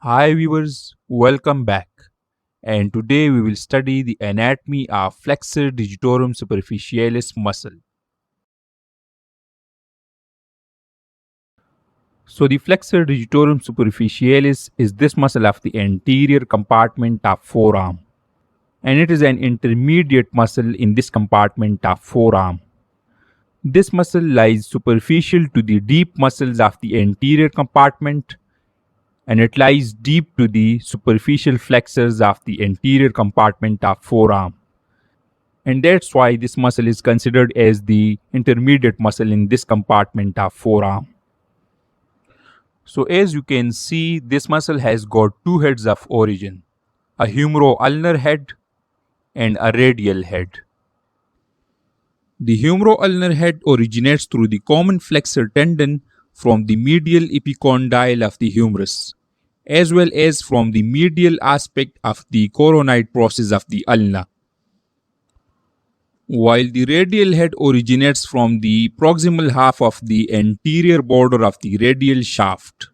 Hi viewers, welcome back. And today we will study the anatomy of flexor digitorum superficialis muscle. So the flexor digitorum superficialis is this muscle of the anterior compartment of forearm, and it is an intermediate muscle in this compartment of forearm. This muscle lies superficial to the deep muscles of the anterior compartment, and it lies deep to the superficial flexors of the anterior compartment of forearm. And that's why this muscle is considered as the intermediate muscle in this compartment of forearm. So as you can see, this muscle has got two heads of origin, a humero-ulnar head and a radial head. The humero-ulnar head originates through the common flexor tendon from the medial epicondyle of the humerus, as well as from the medial aspect of the coronoid process of the ulna, while the radial head originates from the proximal half of the anterior border of the radial shaft.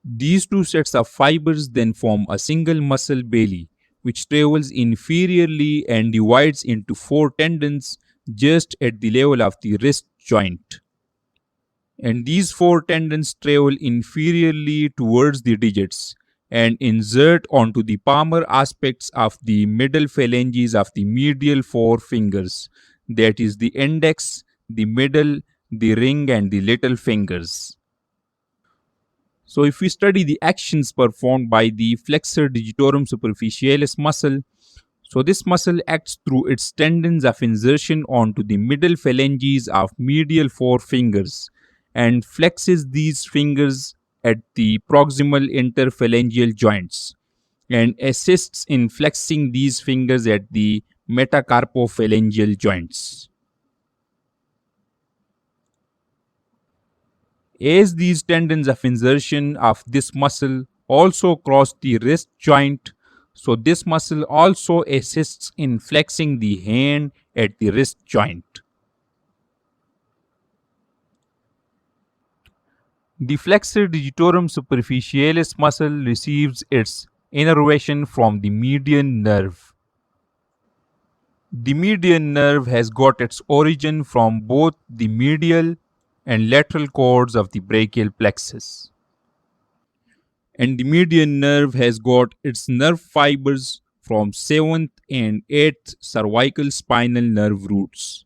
These two sets of fibers then form a single muscle belly, which travels inferiorly and divides into four tendons just at the level of the wrist joint. And these four tendons travel inferiorly towards the digits and insert onto the palmar aspects of the middle phalanges of the medial four fingers, that is, the index, the middle, the ring, and the little fingers. So, if we study the actions performed by the flexor digitorum superficialis muscle, so this muscle acts through its tendons of insertion onto the middle phalanges of medial four fingers and flexes these fingers at the proximal interphalangeal joints and assists in flexing these fingers at the metacarpophalangeal joints. As these tendons of insertion of this muscle also cross the wrist joint, so this muscle also assists in flexing the hand at the wrist joint. The flexor digitorum superficialis muscle receives its innervation from the median nerve. The median nerve has got its origin from both the medial and lateral cords of the brachial plexus. And the median nerve has got its nerve fibers from 7th and 8th cervical spinal nerve roots.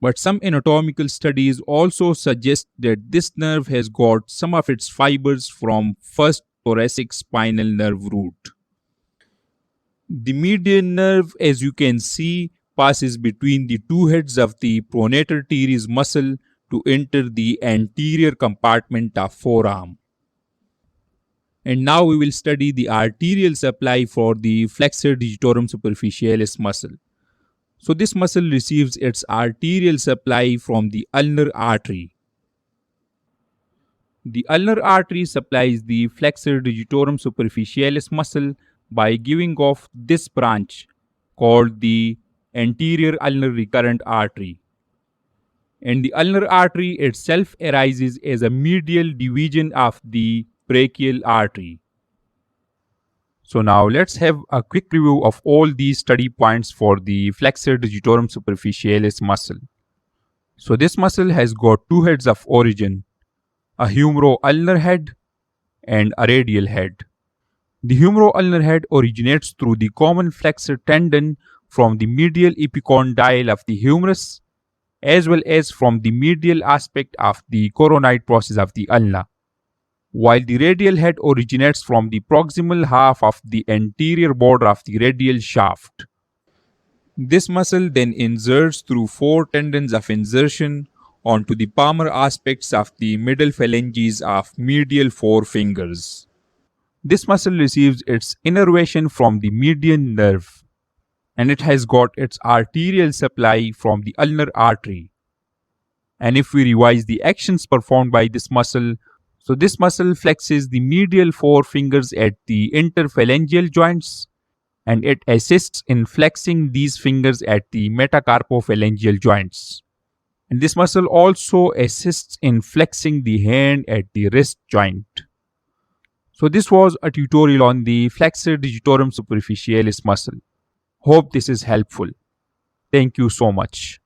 But some anatomical studies also suggest that this nerve has got some of its fibers from 1st thoracic spinal nerve root. The median nerve, as you can see, passes between the two heads of the pronator teres muscle to enter the anterior compartment of forearm. And now we will study the arterial supply for the flexor digitorum superficialis muscle. So this muscle receives its arterial supply from the ulnar artery. The ulnar artery supplies the flexor digitorum superficialis muscle by giving off this branch called the anterior ulnar recurrent artery. And the ulnar artery itself arises as a medial division of the brachial artery. So now let's have a quick review of all these study points for the flexor digitorum superficialis muscle. So this muscle has got two heads of origin, a humero-ulnar head and a radial head. The humero-ulnar head originates through the common flexor tendon from the medial epicondyle of the humerus as well as from the medial aspect of the coronoid process of the ulna, while the radial head originates from the proximal half of the anterior border of the radial shaft. This muscle then inserts through four tendons of insertion onto the palmar aspects of the middle phalanges of medial four fingers. This muscle receives its innervation from the median nerve, and it has got its arterial supply from the ulnar artery. And if we revise the actions performed by this muscle, so this muscle flexes the medial four fingers at the interphalangeal joints, and it assists in flexing these fingers at the metacarpophalangeal joints. And this muscle also assists in flexing the hand at the wrist joint. So this was a tutorial on the flexor digitorum superficialis muscle. Hope this is helpful. Thank you so much.